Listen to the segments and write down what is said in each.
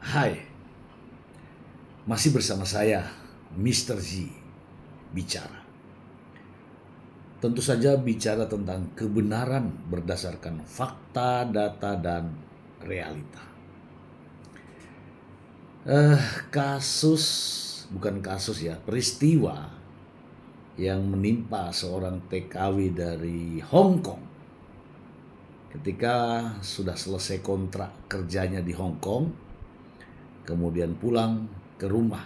Hai, masih bersama saya, Mr. Z, bicara. Tentu saja bicara tentang kebenaran berdasarkan fakta, data, dan realita. Kasus, bukan kasus ya, peristiwa yang menimpa seorang TKW dari Hong Kong ketika sudah selesai kontrak kerjanya di Hong Kong, kemudian pulang ke rumah.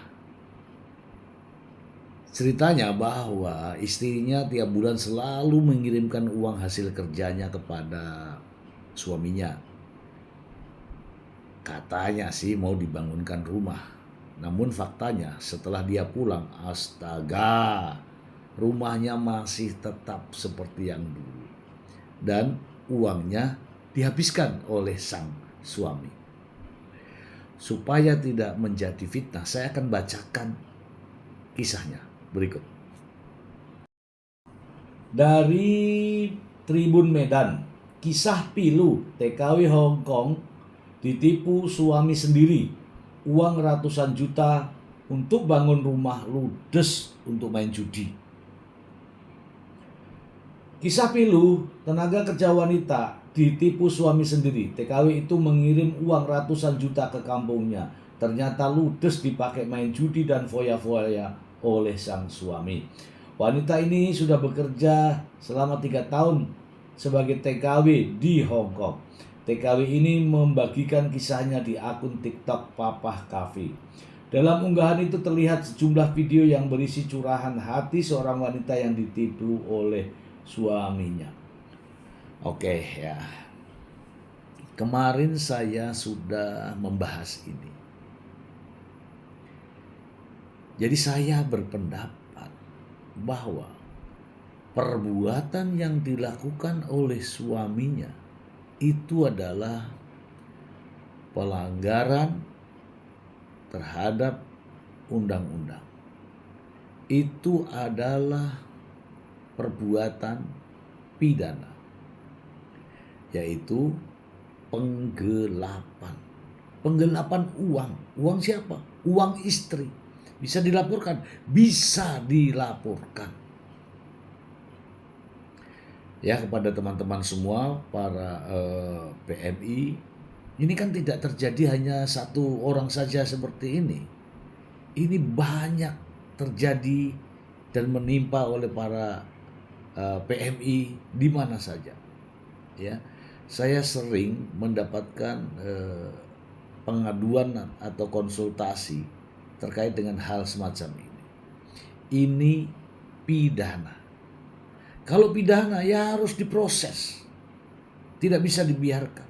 Ceritanya bahwa istrinya tiap bulan selalu mengirimkan uang hasil kerjanya kepada suaminya. Katanya sih mau dibangunkan rumah. Namun faktanya setelah dia pulang, astaga, rumahnya masih tetap seperti yang dulu. Dan uangnya dihabiskan oleh sang suami. Supaya tidak menjadi fitnah, saya akan bacakan kisahnya berikut. Dari Tribun Medan, kisah pilu TKW Hong Kong ditipu suami sendiri, uang ratusan juta untuk bangun rumah, ludes untuk main judi. Kisah pilu tenaga kerja wanita ditipu suami sendiri. TKW itu mengirim uang ratusan juta ke kampungnya, ternyata ludes dipakai main judi dan foya-foya oleh sang suami. Wanita ini sudah bekerja selama 3 tahun sebagai TKW di Hong Kong. TKW ini membagikan kisahnya di akun TikTok Papah Cafe. Dalam unggahan itu terlihat sejumlah video yang berisi curahan hati seorang wanita yang ditipu oleh suaminya. Oke ya, kemarin saya sudah membahas ini. Jadi saya berpendapat bahwa perbuatan yang dilakukan oleh suaminya itu adalah pelanggaran terhadap undang-undang. Itu adalah perbuatan pidana, yaitu penggelapan. Penggelapan uang. Uang siapa? Uang istri. Bisa dilaporkan? Bisa dilaporkan. Ya, kepada teman-teman semua, para PMI, ini kan tidak terjadi hanya satu orang saja seperti ini. Ini banyak terjadi dan menimpa oleh para PMI di mana saja. Ya, saya sering mendapatkan pengaduan atau konsultasi terkait dengan hal semacam ini. Ini pidana. Kalau pidana ya harus diproses. Tidak bisa dibiarkan.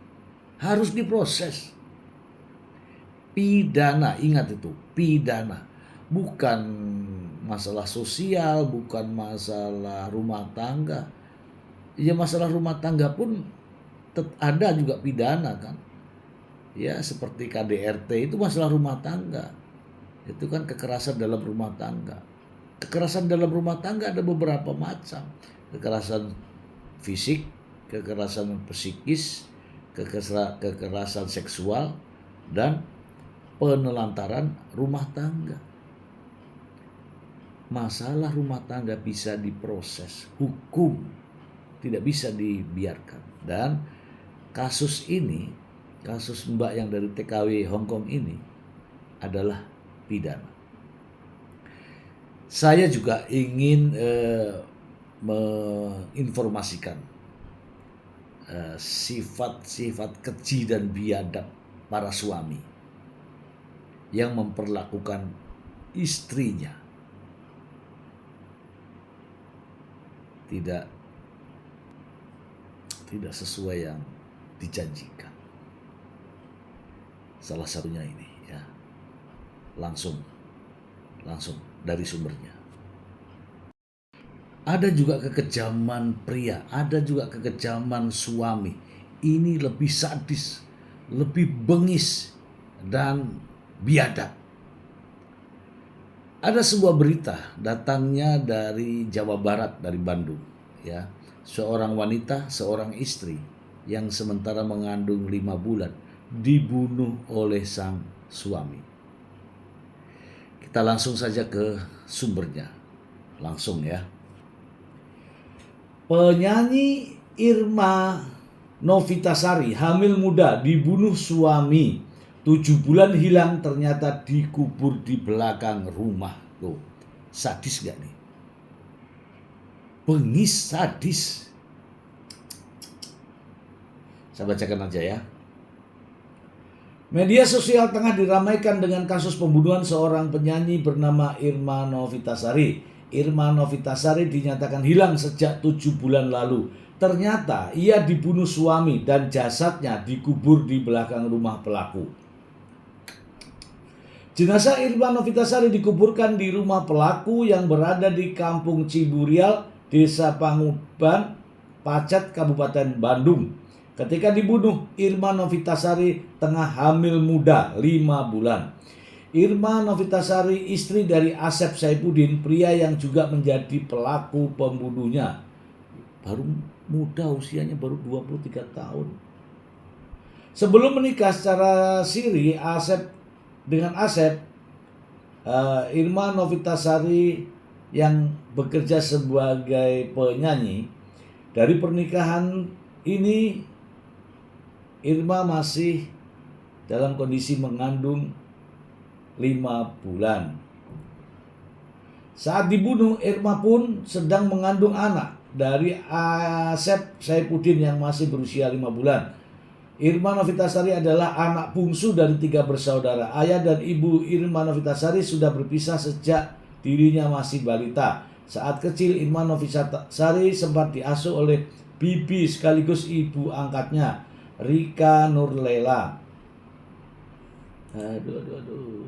Harus diproses. Pidana, ingat itu, pidana. Bukan masalah sosial, bukan masalah rumah tangga. Ya masalah rumah tangga pun ada juga pidana kan. Ya seperti KDRT itu masalah rumah tangga. Itu kan kekerasan dalam rumah tangga. Kekerasan dalam rumah tangga ada beberapa macam. Kekerasan fisik, kekerasan psikis, kekerasan seksual, dan penelantaran rumah tangga. Masalah rumah tangga bisa diproses hukum, tidak bisa dibiarkan. Dan kasus ini, kasus Mbak yang dari TKW Hong Kong ini adalah pidana. Saya juga ingin menginformasikan sifat-sifat keji dan biadab para suami yang memperlakukan istrinya tidak sesuai yang dijanjikan. Salah satunya ini ya. Langsung dari sumbernya. Ada juga kekejaman pria, ada juga kekejaman suami. Ini lebih sadis, lebih bengis, dan biadab. Ada sebuah berita datangnya dari Jawa Barat, dari Bandung. Ya, seorang wanita, seorang istri yang sementara mengandung 5 bulan dibunuh oleh sang suami. Kita langsung saja ke sumbernya. Langsung ya. Penyanyi Irma Novitasari hamil muda dibunuh suami. 7 bulan hilang ternyata dikubur di belakang rumah. Tuh, sadis gak nih? Bengis, sadis. Saya bacakan aja ya. Media sosial tengah diramaikan dengan kasus pembunuhan seorang penyanyi bernama Irma Novitasari. Irma Novitasari dinyatakan hilang sejak 7 bulan lalu. Ternyata ia dibunuh suami dan jasadnya dikubur di belakang rumah pelaku. Jenazah Irma Novitasari dikuburkan di rumah pelaku yang berada di Kampung Ciburial, Desa Panguban, Pacet, Kabupaten Bandung. Ketika dibunuh, Irma Novitasari tengah hamil muda 5 bulan. Irma Novitasari istri dari Asep Saifuddin, pria yang juga menjadi pelaku pembunuhnya. Baru muda, usianya baru 23 tahun. Sebelum menikah secara siri dengan Asep, Irma Novitasari yang bekerja sebagai penyanyi. Dari pernikahan ini Irma masih dalam kondisi mengandung 5 bulan. Saat dibunuh, Irma pun sedang mengandung anak dari Asep Saifuddin yang masih berusia 5 bulan. Irma Novitasari adalah anak bungsu dari 3 bersaudara. Ayah dan ibu Irma Novitasari sudah berpisah sejak dirinya masih balita. Saat kecil, Irma Novitasari sempat diasuh oleh bibi sekaligus ibu angkatnya, Rika Nurlela. Aduh.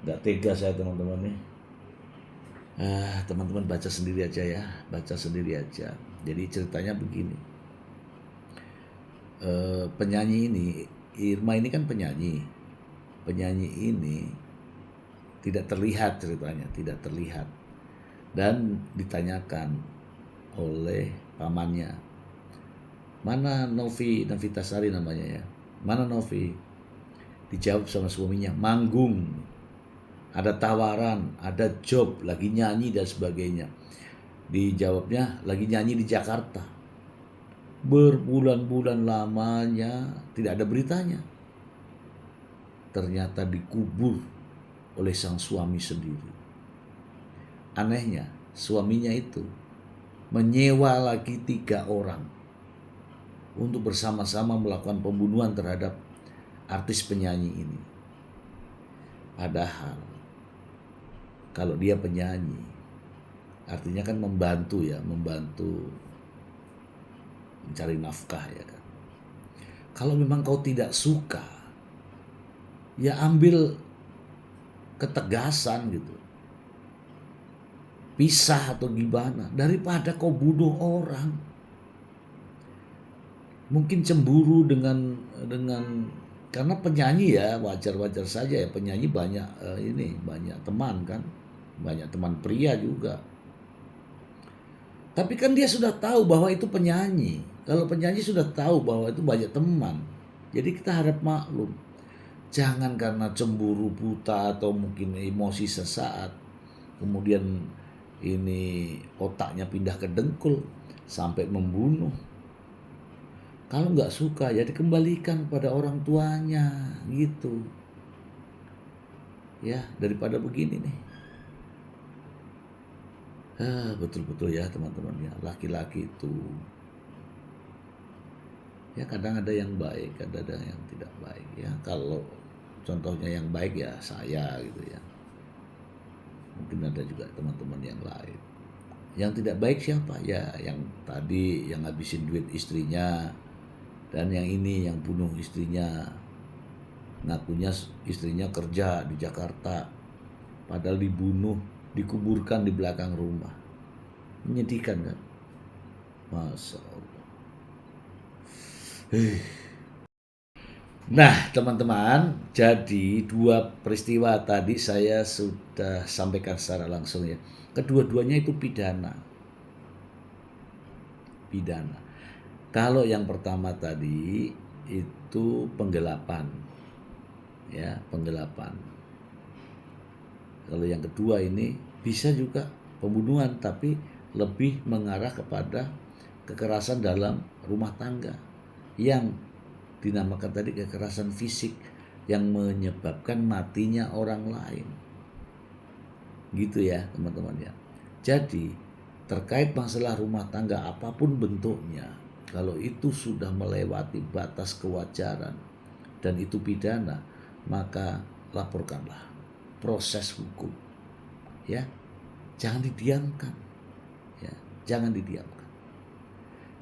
Gak tega saya teman-teman nih. Teman-teman baca sendiri aja ya. Baca sendiri aja. Jadi ceritanya begini. Penyanyi ini, Irma ini kan penyanyi. Penyanyi ini tidak terlihat ceritanya, tidak terlihat. Dan ditanyakan oleh pamannya, mana Novitasari namanya ya, mana Novi? Dijawab sama suaminya, manggung, ada tawaran, ada job, lagi nyanyi dan sebagainya. Dijawabnya lagi nyanyi di Jakarta. Berbulan-bulan lamanya tidak ada beritanya. Ternyata dikubur oleh sang suami sendiri. Anehnya, suaminya itu menyewa lagi 3 orang untuk bersama-sama melakukan pembunuhan terhadap artis penyanyi ini. Padahal kalau dia penyanyi, artinya kan membantu mencari nafkah ya kan. Kalau memang kau tidak suka, ya ambil ketegasan gitu. Pisah atau gimana, daripada kau bunuh orang. Mungkin cemburu dengan karena penyanyi ya wajar-wajar saja ya, penyanyi banyak banyak teman kan, banyak teman pria juga. Tapi kan dia sudah tahu bahwa itu penyanyi. Kalau penyanyi sudah tahu bahwa itu banyak teman, jadi kita harap maklum. Jangan karena cemburu buta atau mungkin emosi sesaat, kemudian ini otaknya pindah ke dengkul sampai membunuh. Kalau nggak suka ya dikembalikan pada orang tuanya gitu. Ya daripada begini nih. Betul-betul ya teman-teman ya, laki-laki itu ya kadang ada yang baik, kadang ada yang tidak baik ya. Kalau contohnya yang baik ya saya gitu ya. Mungkin ada juga teman-teman yang lain. Yang tidak baik siapa? Ya yang tadi yang ngabisin duit istrinya, dan yang ini yang bunuh istrinya. Ngakunya istrinya kerja di Jakarta, padahal dibunuh, dikuburkan di belakang rumah. Menyedihkan kan? Masya Allah. Nah teman-teman, jadi 2 peristiwa tadi saya sudah sampaikan secara langsung ya. Kedua-duanya itu pidana. pidana. Kalau yang pertama tadi itu penggelapan, ya, penggelapan. Kalau yang kedua ini bisa juga pembunuhan, tapi lebih mengarah kepada kekerasan dalam rumah tangga yang dinamakan tadi kekerasan fisik yang menyebabkan matinya orang lain. Gitu ya teman-teman ya. Jadi terkait masalah rumah tangga apapun bentuknya, kalau itu sudah melewati batas kewajaran dan itu pidana, maka laporkanlah proses hukum. Ya, jangan didiamkan. Ya, jangan didiamkan.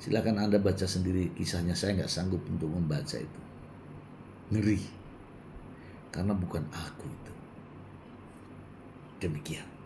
Silakan Anda baca sendiri kisahnya, saya nggak sanggup untuk membaca itu. Ngeri. Karena bukan aku itu. Demikian.